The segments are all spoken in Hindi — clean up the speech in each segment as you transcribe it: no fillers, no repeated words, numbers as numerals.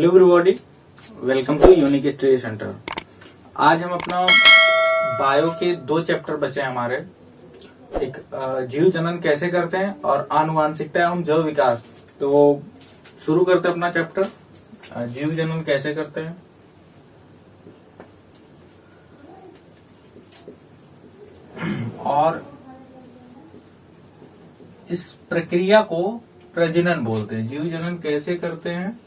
Hello everybody, welcome to unique study centre. आज हम अपना बायो के 2 चैप्टर बचे हैं हमारे। एक जीव जनन कैसे करते हैं और आनुवांशिकता एवं जैव विकास। तो शुरू करते हैं अपना चैप्टर जीव जनन कैसे करते हैं। और इस प्रक्रिया को प्रजनन बोलते हैं। जीव जनन कैसे करते हैं,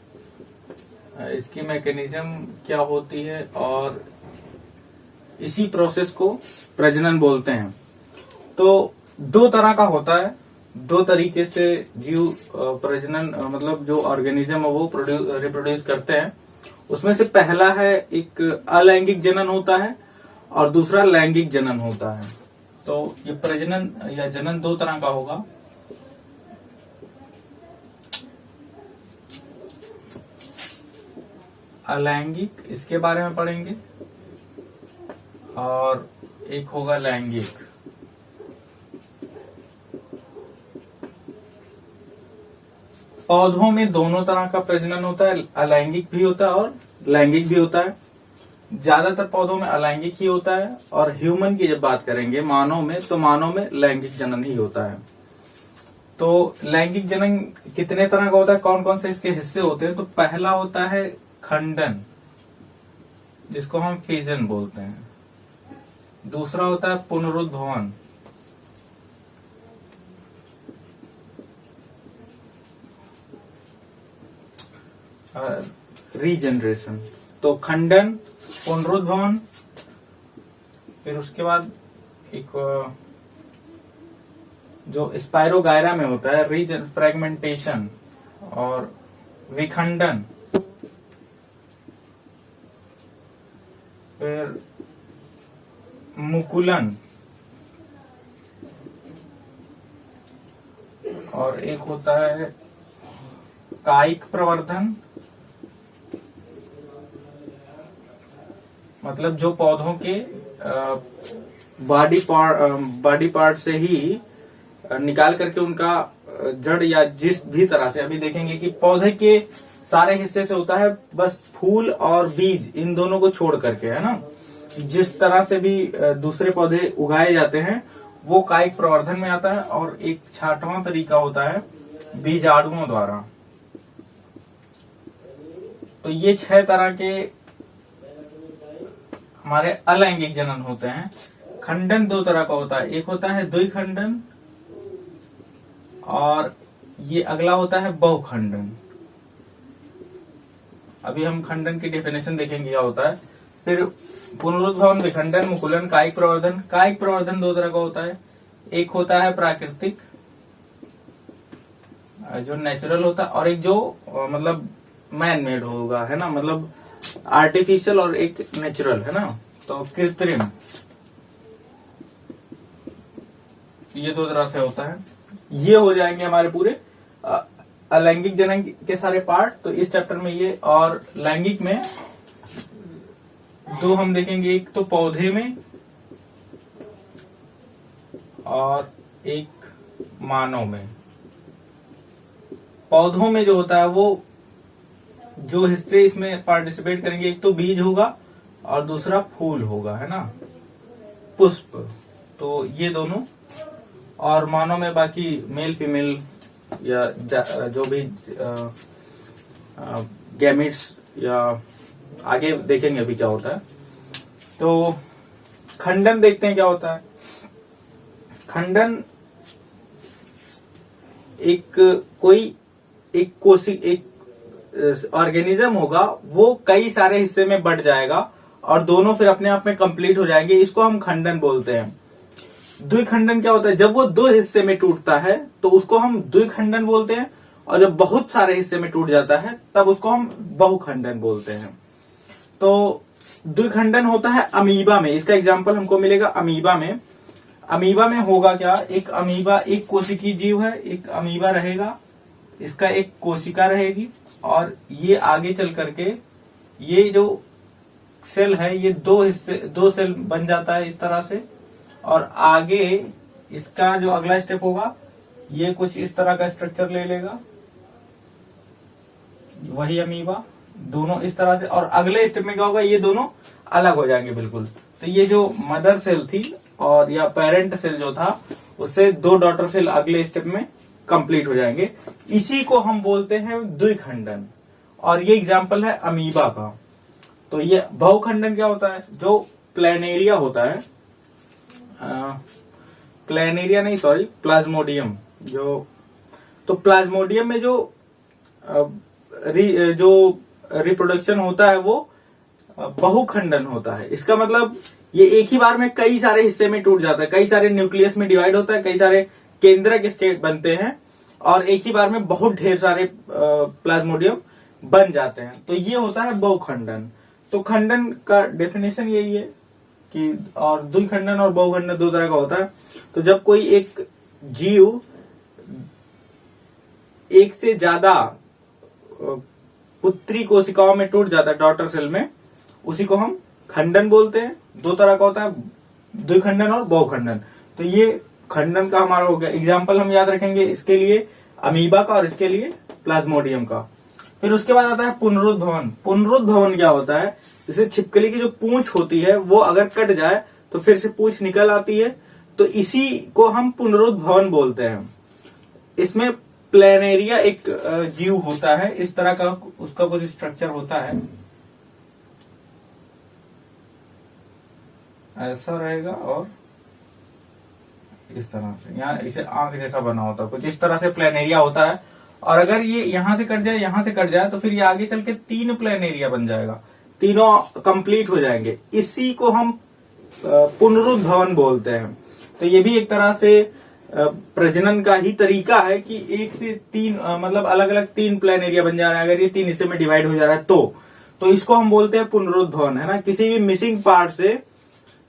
इसकी मैकेनिज्म क्या होती है और इसी प्रोसेस को प्रजनन बोलते हैं। तो 2 तरह का होता है, 2 तरीके से जीव प्रजनन मतलब जो ऑर्गेनिज्म है वो रिप्रोड्यूस करते हैं। उसमें से पहला है एक अलैंगिक जनन होता है और दूसरा लैंगिक जनन होता है। तो ये प्रजनन या जनन 2 तरह का होगा। अलैंगिक, इसके बारे में पढ़ेंगे, और एक होगा लैंगिक। पौधों में दोनों तरह का प्रजनन होता है, अलैंगिक भी होता है और लैंगिक भी होता है। ज्यादातर पौधों में अलैंगिक ही होता है, और ह्यूमन की जब बात करेंगे मानव में, तो मानव में लैंगिक जनन ही होता है। तो लैंगिक जनन कितने तरह का होता है, कौन कौन से इसके हिस्से होते हैं। तो पहला होता है खंडन, जिसको हम फिजन बोलते हैं। दूसरा होता है पुनरुद्भवन, रीजनरेशन। तो खंडन, पुनरुद्भवन, फिर उसके बाद एक जो स्पाइरोगायरा में होता है रीजन फ्रेगमेंटेशन और विखंडन, फिर मुकुलन, और एक होता है कायिक प्रवर्धन। मतलब जो पौधों के बॉडी पार्ट से ही निकाल करके उनका जड़ या जिस भी तरह से, अभी देखेंगे कि पौधे के सारे हिस्से से होता है, बस फूल और बीज इन दोनों को छोड़ करके, है ना। जिस तरह से भी दूसरे पौधे उगाए जाते हैं वो कायिक प्रवर्धन में आता है। और एक 6वां तरीका होता है बीजाणुओं द्वारा। तो ये 6 तरह के हमारे अलैंगिक जनन होते हैं। खंडन 2 तरह का होता है, एक होता है द्विखंडन और ये अगला होता है बहुखंडन। अभी हम खंडन की डेफिनेशन देखेंगे क्या होता है। फिर पुनरुद्भवन, विखंडन, मुकुलन, कायिक प्रवर्धन। कायिक प्रवर्धन 2 तरह का होता है, एक होता है प्राकृतिक जो नेचुरल होता है, और एक जो मतलब मैन मेड होगा, है ना, मतलब आर्टिफिशियल, और एक नेचुरल, है ना। तो कृत्रिम, ये 2 तरह से होता है। ये हो जाएंगे हमारे पूरे अलैंगिक जनन के सारे पार्ट। तो इस चैप्टर में ये, और लैंगिक में 2 हम देखेंगे, एक तो पौधे में और एक मानव में। पौधों में जो होता है वो जो हिस्से इसमें पार्टिसिपेट करेंगे, एक तो बीज होगा और दूसरा फूल होगा, है ना, पुष्प। तो ये दोनों, और मानव में बाकी मेल फीमेल या जो भी गैमेट्स, या आगे देखेंगे अभी क्या होता है। तो खंडन देखते हैं क्या होता है। खंडन एक ऑर्गेनिज्म होगा, वो कई सारे हिस्से में बट जाएगा और दोनों फिर अपने आप में कंप्लीट हो जाएंगे। इसको हम खंडन बोलते हैं। द्विखंडन क्या होता है, जब वो 2 हिस्से में टूटता है तो उसको हम द्विखंडन बोलते हैं, और जब बहुत सारे हिस्से में टूट जाता है तब उसको हम बहुखंडन बोलते हैं। तो द्विखंडन होता है अमीबा में, इसका एग्जांपल हमको मिलेगा अमीबा में। अमीबा में होगा क्या, एक अमीबा एक कोशिकीय जीव है, एक अमीबा रहेगा, इसका एक कोशिका रहेगी, और ये आगे चल करके ये जो सेल है ये 2 सेल बन जाता है इस तरह से, और आगे इसका जो अगला स्टेप होगा ये कुछ इस तरह का स्ट्रक्चर ले लेगा, वही अमीबा दोनों इस तरह से, और अगले स्टेप में क्या होगा, ये दोनों अलग हो जाएंगे बिल्कुल। तो ये जो मदर सेल थी और या पेरेंट सेल जो था, उससे दो डॉटर सेल अगले स्टेप में कंप्लीट हो जाएंगे। इसी को हम बोलते हैं द्विखंडन। और ये एग्जाम्पल है अमीबा का। तो ये बहुखंडन क्या होता है, जो प्लेनेरिया होता है, प्लेनेरिया नहीं सॉरी प्लाज्मोडियम, जो तो प्लाज्मोडियम में जो रिप्रोडक्शन होता है वो बहुखंडन होता है। इसका मतलब ये एक ही बार में कई सारे हिस्से में टूट जाता है, कई सारे न्यूक्लियस में डिवाइड होता है, कई सारे केंद्रक इसके बनते हैं और एक ही बार में बहुत ढेर सारे प्लाज्मोडियम बन जाते हैं। तो ये होता है बहुखंडन। तो खंडन का डेफिनेशन यही है कि, और द्विखंडन और बहुखंडन दो तरह का होता है। तो जब कोई एक जीव एक से ज्यादा पुत्री कोशिकाओं में टूट जाता है, डॉटर सेल में, उसी को हम खंडन बोलते हैं। दो तरह का होता है, द्विखंडन और बहुखंडन। तो ये खंडन का हमारा हो गया। एग्जाम्पल हम याद रखेंगे इसके लिए अमीबा का और इसके लिए प्लाज्मोडियम का। फिर उसके बाद आता है पुनरुद्भवन। पुनरुद्भवन क्या होता है, जैसे छिपकली की जो पूंछ होती है वो अगर कट जाए तो फिर से पूंछ निकल आती है, तो इसी को हम पुनरुद्भवन बोलते हैं। इसमें प्लेनेरिया एक जीव होता है, इस तरह का उसका कुछ स्ट्रक्चर होता है, ऐसा रहेगा और इस तरह से, यहाँ इसे आंख जैसा बना होता है, कुछ इस तरह से प्लेनेरिया होता है। और अगर ये यहां से कट जाए, यहां से कट जाए, तो फिर ये आगे चल के 3 प्लेनेरिया बन जाएगा, तीनों कंप्लीट हो जाएंगे। इसी को हम पुनरुद्भवन बोलते हैं। तो ये भी एक तरह से प्रजनन का ही तरीका है कि 1 से 3 मतलब अलग अलग 3 प्लेनेरिया बन जा रहा है। अगर ये 3 हिस्से में डिवाइड हो जा रहा है तो इसको हम बोलते हैं पुनरुद्भवन, है ना। किसी भी मिसिंग पार्ट से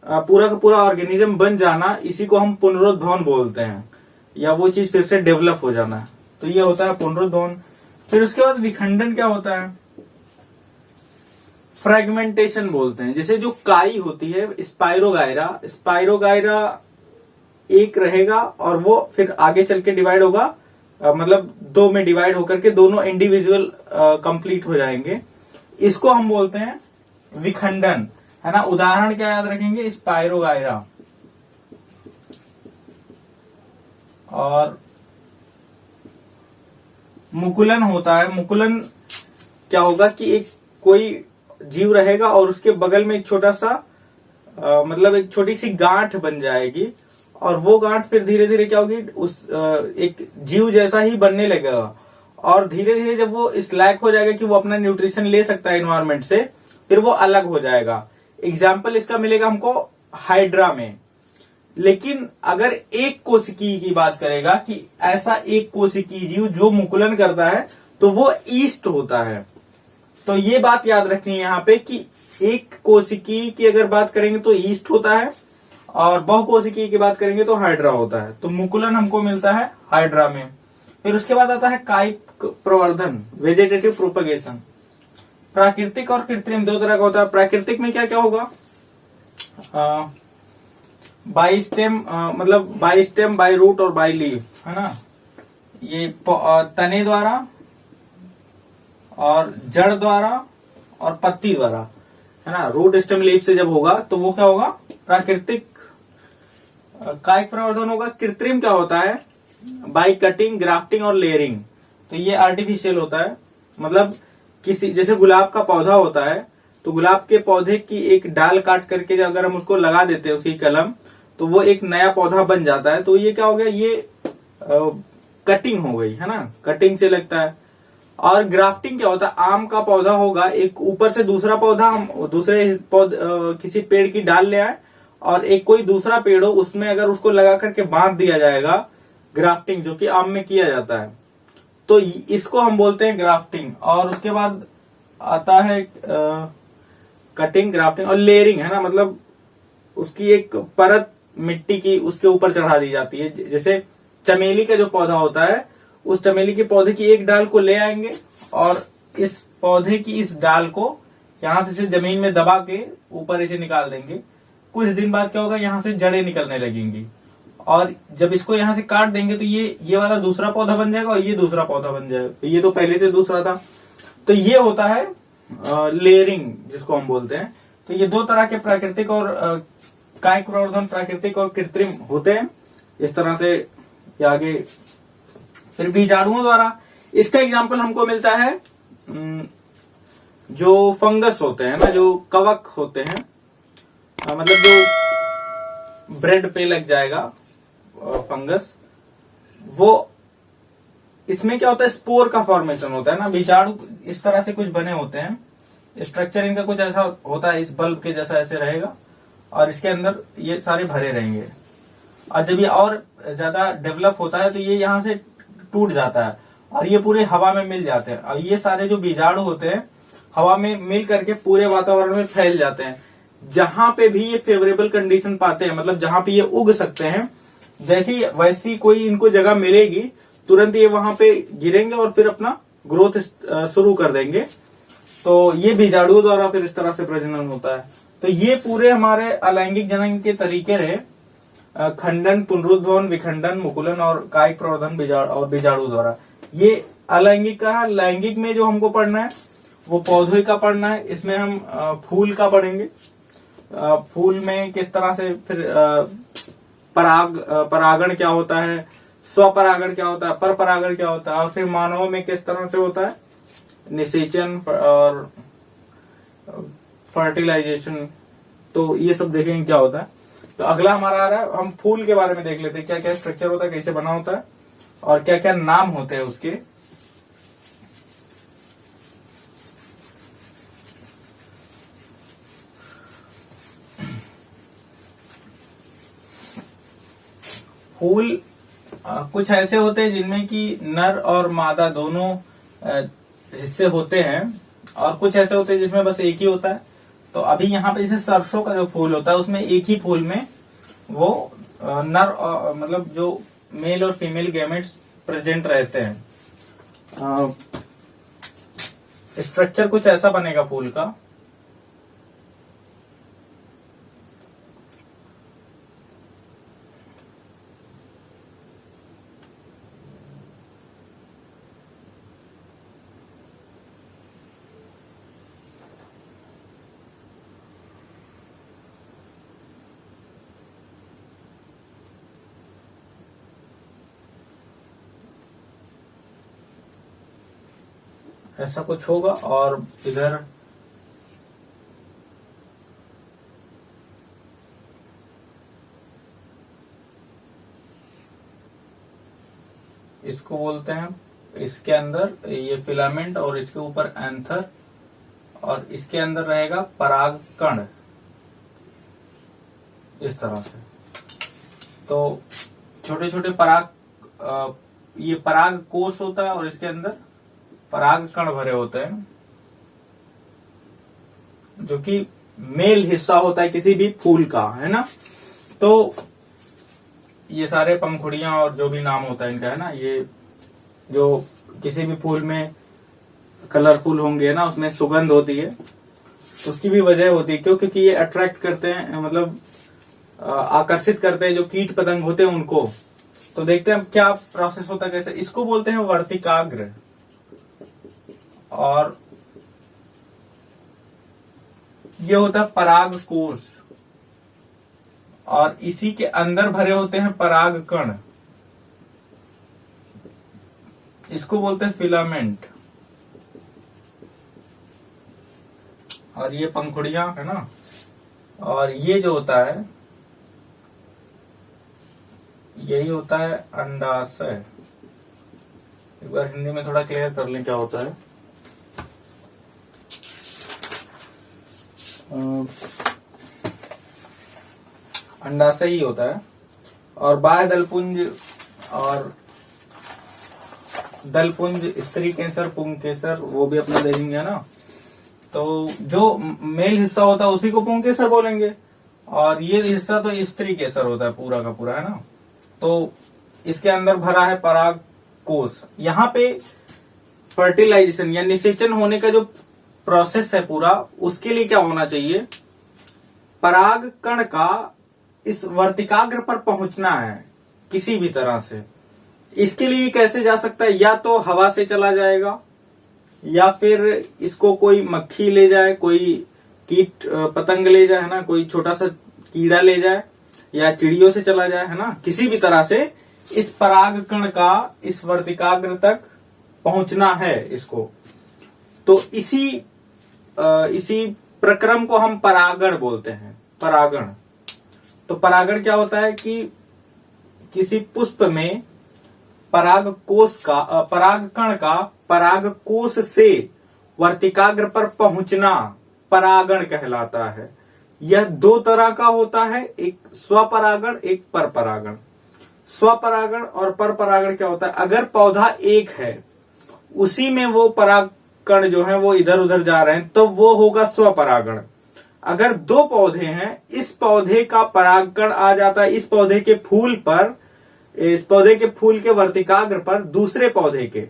पूरा का पूरा ऑर्गेनिज्म बन जाना, इसी को हम पुनरुद्भवन बोलते हैं, या वो चीज फिर से डेवलप हो जाना। तो ये होता है पुनरुद्भवन। फिर उसके बाद विखंडन क्या होता है, फ्रेगमेंटेशन बोलते हैं। जैसे जो काई होती है स्पाइरोगायरा, स्पाइरोगायरा एक रहेगा और वो फिर आगे चल के डिवाइड होगा, मतलब 2 में डिवाइड होकर के दोनों इंडिविजुअल कंप्लीट हो जाएंगे। इसको हम बोलते हैं विखंडन, है ना। उदाहरण क्या याद रखेंगे, स्पाइरोगायरा। और मुकुलन होता है। मुकुलन क्या होगा कि एक कोई जीव रहेगा और उसके बगल में एक छोटा सा मतलब एक छोटी सी गांठ बन जाएगी, और वो गांठ फिर धीरे धीरे क्या होगी, उस एक जीव जैसा ही बनने लगेगा। और धीरे धीरे जब वो इस लायक हो जाएगा कि वो अपना न्यूट्रिशन ले सकता है एनवायरमेंट से, फिर वो अलग हो जाएगा। एग्जाम्पल इसका मिलेगा हमको हाइड्रा में। लेकिन अगर एक कोशिकी की बात करेगा कि ऐसा एक कोशिकी जीव जो मुकुलन करता है, तो वो ईस्ट होता है। तो ये बात याद रखनी है यहाँ पे कि एक कोशिकी की अगर बात करेंगे तो ईस्ट होता है, और बहुकोशिकी की बात करेंगे तो हाइड्रा होता है। तो मुकुलन हमको मिलता है हाइड्रा में। फिर उसके बाद आता है कायिक प्रवर्धन, वेजिटेटिव प्रोपगेशन। प्राकृतिक और कृत्रिम दो तरह का होता है। प्राकृतिक में क्या क्या होगा, बाई स्टेम, मतलब बाई स्टेम, बाई रूट और बाई लीफ, है ना। ये तने द्वारा और जड़ द्वारा और पत्ती द्वारा, है ना। रूट स्टेम लीफ से जब होगा तो वो क्या होगा, प्राकृतिक। कायिक प्रवर्धन होगा। कृत्रिम क्या होता है, बाई कटिंग, ग्राफ्टिंग और लेयरिंग। तो ये आर्टिफिशियल होता है। मतलब किसी, जैसे गुलाब का पौधा होता है, तो गुलाब के पौधे की एक डाल काट करके अगर हम उसको लगा देते हैं उसकी कलम, तो वो एक नया पौधा बन जाता है। तो ये क्या हो गया, ये कटिंग हो गई, है ना, कटिंग से लगता है। और ग्राफ्टिंग क्या होता है, आम का पौधा होगा, एक ऊपर से दूसरा पौधा हम दूसरे किसी पेड़ की डाल ले आए, और एक कोई दूसरा पेड़ हो उसमें अगर उसको लगा करके बांध दिया जाएगा, ग्राफ्टिंग, जो कि आम में किया जाता है। तो इसको हम बोलते हैं ग्राफ्टिंग। और उसके बाद आता है कटिंग, ग्राफ्टिंग और लेयरिंग, है ना। मतलब उसकी एक परत मिट्टी की उसके ऊपर चढ़ा दी जाती है। जैसे चमेली का जो पौधा होता है, उस चमेली के पौधे की एक डाल को ले आएंगे और इस पौधे की इस डाल को यहां से जमीन में दबा के ऊपर ऐसे निकाल देंगे। कुछ दिन बाद क्या होगा, यहाँ से जड़ें निकलने लगेंगी, और जब इसको यहाँ से काट देंगे तो ये वाला दूसरा पौधा बन जाएगा और ये दूसरा पौधा बन जाएगा। ये तो पहले से दूसरा था। तो ये होता है लेयरिंग जिसको हम बोलते हैं। तो ये दो तरह के प्राकृतिक और कायिक प्रवर्धन प्राकृतिक और कृत्रिम होते हैं। इस तरह से ये आगे फिर बीजाणुओं द्वारा, इसका एग्जाम्पल हमको मिलता है जो फंगस होते हैं ना, जो कवक होते हैं, मतलब जो ब्रेड पे लग जाएगा फंगस, वो इसमें क्या होता है, स्पोर का फॉर्मेशन होता है ना। बीजाणु इस तरह से कुछ बने होते हैं, स्ट्रक्चर इनका कुछ ऐसा होता है, इस बल्ब के जैसा ऐसे रहेगा और इसके अंदर ये सारे भरे रहेंगे। और जब ये और ज्यादा डेवलप होता है तो ये यहाँ से टूट जाता है और ये पूरे हवा में मिल जाते हैं। और ये सारे जो बीजाणु होते हैं हवा में मिल करके पूरे वातावरण में फैल जाते हैं। जहां पे भी ये फेवरेबल कंडीशन पाते हैं, मतलब जहां पे ये उग सकते हैं, जैसी वैसी कोई इनको जगह मिलेगी तुरंत ये वहां पे गिरेंगे और फिर अपना ग्रोथ शुरू कर देंगे। तो ये बीजाणुओं द्वारा फिर इस तरह से प्रजनन होता है। तो ये पूरे हमारे अलैंगिक जनन के तरीके रहे, खंडन, पुनरुद्भवन, विखंडन, मुकुलन और कायिक प्रवर्धन और बीजाणु द्वारा। ये अलैंगिक का है। लैंगिक में जो हमको पढ़ना है वो पौधे का पढ़ना है। इसमें हम फूल का पढ़ेंगे। फूल में किस तरह से फिर परागण क्या होता है, स्वपरागण क्या होता है, पर परागण क्या होता है, और फिर मानवों में किस तरह से होता है निषेचन और फर्टिलाइजेशन। तो ये सब देखेंगे क्या होता है। तो अगला हमारा आ रहा है, हम फूल के बारे में देख लेते हैं, क्या क्या स्ट्रक्चर होता है, कैसे बना होता है और क्या क्या नाम होते हैं उसके। फूल कुछ ऐसे होते हैं जिनमें कि नर और मादा दोनों हिस्से होते हैं और कुछ ऐसे होते हैं जिसमें बस एक ही होता है। तो अभी यहाँ पे जैसे सरसों का जो फूल होता है उसमें एक ही फूल में वो नर मतलब जो मेल और फीमेल गैमेट्स प्रेजेंट रहते हैं। स्ट्रक्चर कुछ ऐसा बनेगा फूल का। ऐसा कुछ होगा और इधर इसको बोलते हैं, इसके अंदर ये फिलामेंट और इसके ऊपर एंथर और इसके अंदर रहेगा पराग कण इस तरह से। तो छोटे छोटे पराग, ये पराग कोष होता है और इसके अंदर पराग कण भरे होते हैं जो कि मेल हिस्सा होता है किसी भी फूल का, है ना। तो ये सारे पंखुड़ियां और जो भी नाम होता है इनका, है ना, ये जो किसी भी फूल में कलरफुल होंगे ना उसमें सुगंध होती है, उसकी भी वजह होती है क्यों, क्योंकि ये अट्रैक्ट करते हैं, मतलब आकर्षित करते हैं जो कीट पतंग होते हैं उनको। तो देखते हैं क्या प्रोसेस होता है, कैसे। इसको बोलते हैं वर्तिकाग्र। और ये होता है पराग कोष और इसी के अंदर भरे होते हैं पराग कण, इसको बोलते हैं फिलामेंट। और ये पंखुड़ियां, है ना। और ये जो होता है यही होता है अंडाशय। एक बार हिंदी में थोड़ा क्लियर कर लें क्या होता है। अंडाशय ही होता है। और बाह्य दलपुंज और दलपुंज, स्त्री केसर, पुंग केसर, वो भी अपना देखेंगे, है ना। तो जो मेल हिस्सा होता है उसी को पुंग केसर बोलेंगे और ये हिस्सा तो स्त्री केसर होता है पूरा का पूरा, है ना। तो इसके अंदर भरा है पराग कोष। यहाँ पे फर्टिलाइजेशन या निषेचन होने का जो प्रोसेस है पूरा, उसके लिए क्या होना चाहिए, पराग कण का इस वर्तिकाग्र पर पहुंचना है किसी भी तरह से। इसके लिए कैसे जा सकता है, या तो हवा से चला जाएगा या फिर इसको कोई मक्खी ले जाए, कोई कीट पतंग ले जाए, है ना, कोई छोटा सा कीड़ा ले जाए, या चिड़ियों से चला जाए, है ना, किसी भी तरह से इस पराग कण का इस वर्तिकाग्र तक पहुंचना है इसको। तो इसी प्रक्रम को हम परागण बोलते हैं, परागण। तो परागण क्या होता है कि किसी पुष्प में पराग कण का पराग कोश से वर्तिकाग्र पर पहुंचना परागण कहलाता है। यह दो तरह का होता है, एक स्वपरागण, एक परपरागण। स्वपरागण और परपरागण क्या होता है, अगर पौधा एक है, उसी में वो पराग कण जो है वो इधर उधर जा रहे हैं, तो वो होगा स्वपरागण। अगर दो पौधे हैं, इस पौधे का परागकण आ जाता है इस पौधे के फूल पर, इस पौधे के फूल के वर्तिकाग्र पर दूसरे पौधे के,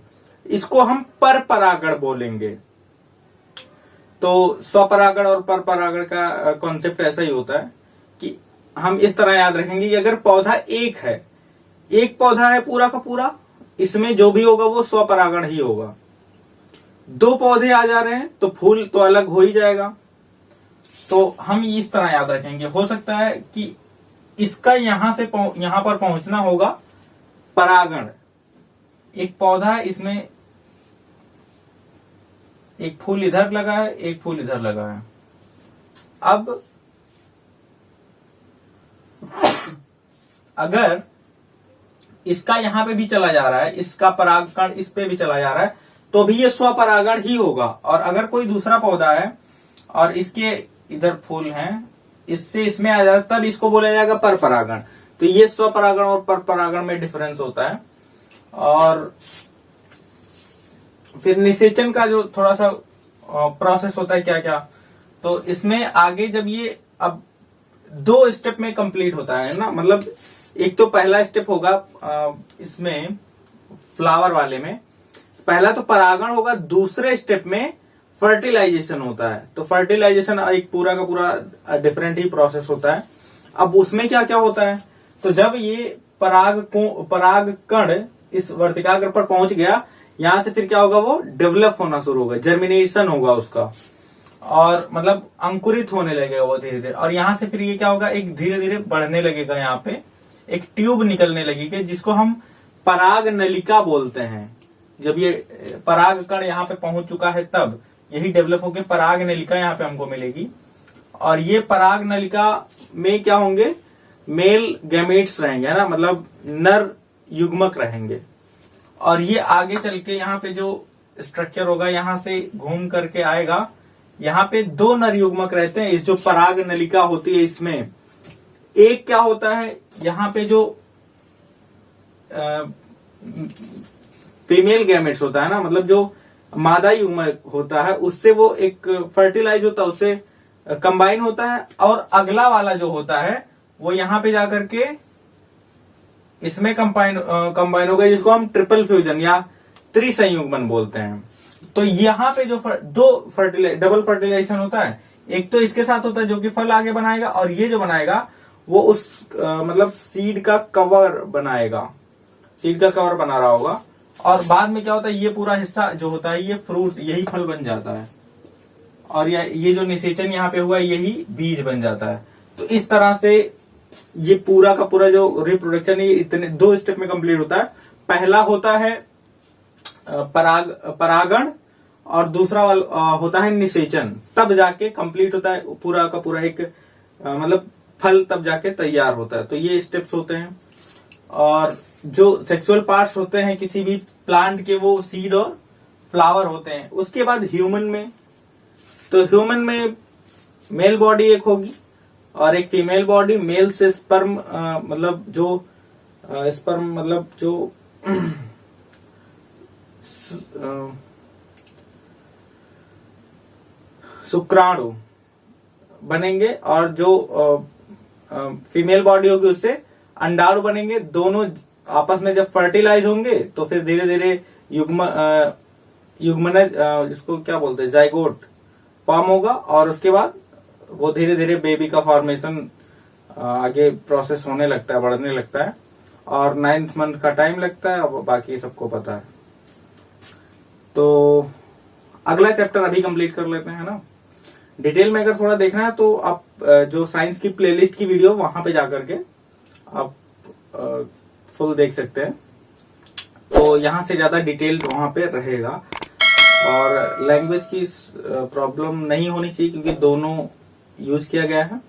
इसको हम परपरागण बोलेंगे। तो स्वपरागण और परपरागण का कॉन्सेप्ट ऐसा ही होता है कि हम इस तरह याद रखेंगे कि अगर पौधा एक है, एक पौधा है पूरा का पूरा, इसमें जो भी होगा वो स्वपरागण ही होगा। दो पौधे आ जा रहे हैं तो फूल तो अलग हो ही जाएगा। तो हम इस तरह याद रखेंगे। हो सकता है कि इसका यहां पर पहुंचना होगा परागण। एक पौधा है, इसमें एक फूल इधर लगा है, एक फूल इधर लगा है। अब अगर इसका यहां पे भी चला जा रहा है, इसका परागकण इस पे भी चला जा रहा है, तो भी ये स्वपरागण ही होगा। और अगर कोई दूसरा पौधा है और इसके इधर फूल हैं, इससे इसमें आ जाए, तब इसको बोला जाएगा परपरागण। तो ये स्वपरागण और परपरागण में डिफरेंस होता है। और फिर निषेचन का जो थोड़ा सा प्रोसेस होता है क्या क्या, तो इसमें आगे जब ये अब दो स्टेप में कंप्लीट होता है ना, मतलब एक तो पहला स्टेप होगा इसमें फ्लावर वाले में, पहला तो परागण होगा, दूसरे स्टेप में फर्टिलाइजेशन होता है। तो फर्टिलाइजेशन एक पूरा का पूरा डिफरेंट ही प्रोसेस होता है। अब उसमें क्या क्या होता है, तो जब ये पराग कण इस वर्तिकाग्र पर पहुंच गया, यहां से फिर क्या होगा, वो डेवलप होना शुरू होगा, जर्मिनेशन होगा उसका, और मतलब अंकुरित होने लगेगा वो धीरे धीरे। और यहां से फिर ये क्या होगा, एक धीरे धीरे बढ़ने लगेगा, यहाँ पे एक ट्यूब निकलने लगेगी जिसको हम पराग नलिका बोलते हैं। जब ये पराग कण यहाँ पे पहुंच चुका है, तब यही डेवलप होकर पराग नलिका यहाँ पे हमको मिलेगी। और ये पराग नलिका में क्या होंगे, मेल गैमेट्स रहेंगे, है ना, मतलब नर युग्मक रहेंगे। और ये आगे चल के यहाँ पे जो स्ट्रक्चर होगा, यहाँ से घूम करके आएगा, यहाँ पे दो नर युग्मक रहते हैं। इस जो पराग नलिका होती है, इसमें एक क्या होता है, यहाँ पे जो फीमेल गैमेट्स होता है ना, मतलब जो मादा युग्मक होता है, उससे वो एक फर्टिलाइज होता है, उससे कंबाइन होता है। और अगला वाला जो होता है वो यहाँ पे जाकर के इसमें कंबाइन होगा, जिसको हम ट्रिपल फ्यूजन या त्रिसंयुग्मन बोलते हैं। तो यहाँ पे जो डबल फर्टिलाइजेशन होता है, एक तो इसके साथ होता है जो कि फल आगे बनाएगा, और ये जो बनाएगा वो उस मतलब सीड का कवर बनाएगा, सीड का कवर बना रहा होगा। और बाद में क्या होता है, ये पूरा हिस्सा जो होता है, ये फ्रूट, यही फल बन जाता है। और ये जो निषेचन यहाँ पे हुआ, यही बीज बन जाता है। तो इस तरह से ये पूरा का पूरा जो रिप्रोडक्शन, ये इतने दो स्टेप में कंप्लीट होता है। पहला होता है परागण, और दूसरा होता है निषेचन, तब जाके कंप्लीट होता है पूरा का पूरा एक मतलब फल, तब जाके तैयार होता है। तो ये स्टेप्स होते हैं। और जो सेक्सुअल पार्ट्स होते हैं किसी भी प्लांट के, वो सीड और फ्लावर होते हैं। उसके बाद ह्यूमन में, तो ह्यूमन में मेल बॉडी एक होगी और एक फीमेल बॉडी। मेल से स्पर्म मतलब जो स्पर्म मतलब जो शुक्राणु बनेंगे, और जो फीमेल बॉडी होगी उससे अंडाणु बनेंगे। दोनों आपस में जब फर्टिलाइज होंगे तो फिर धीरे धीरे युग्मनज, इसको क्या बोलते हैं, जाइगोट फॉर्म होगा। और उसके बाद वो धीरे धीरे बेबी का फॉर्मेशन आगे प्रोसेस होने लगता है, बढ़ने लगता है। और 9th मंथ का टाइम लगता है, अब बाकी सबको पता है। तो अगला चैप्टर अभी कंप्लीट कर लेते हैं ना। डिटेल में अगर थोड़ा देखना है तो आप जो साइंस की प्लेलिस्ट की वीडियो वहां पे जाकर के आप फुल देख सकते हैं, तो यहां से ज्यादा डिटेल वहां पे रहेगा। और लैंग्वेज की प्रॉब्लम नहीं होनी चाहिए क्योंकि दोनों यूज किया गया है।